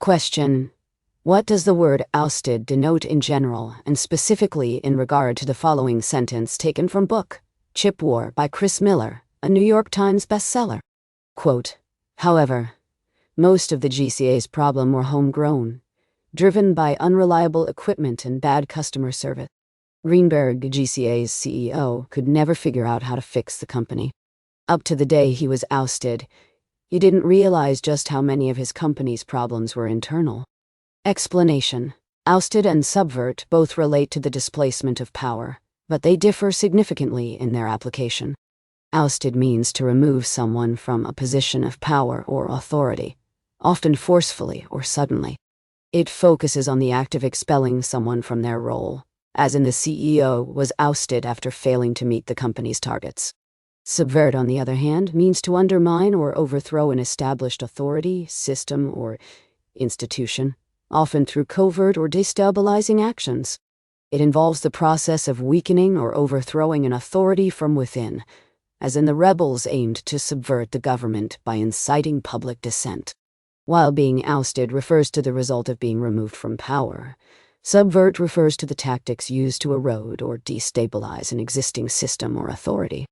Question: what does the word ousted denote in general, and specifically in regard to the following sentence taken from book Chip War by Chris Miller, a New York Times bestseller? Quote, "However, most of the GCA's problem were homegrown, driven by unreliable equipment and bad customer service. Greenberg, GCA's CEO, could never figure out how to fix the company. Up to the day he was ousted, he didn't realize just how many of his company's problems were internal." Explanation: ousted and subvert both relate to the displacement of power, but they differ significantly in their application. Ousted means to remove someone from a position of power or authority, often forcefully or suddenly. It focuses on the act of expelling someone from their role, as in the CEO was ousted after failing to meet the company's targets. Subvert, on the other hand, means to undermine or overthrow an established authority, system, or institution, often through covert or destabilizing actions. It involves the process of weakening or overthrowing an authority from within, as in the rebels aimed to subvert the government by inciting public dissent. While being ousted refers to the result of being removed from power, subvert refers to the tactics used to erode or destabilize an existing system or authority.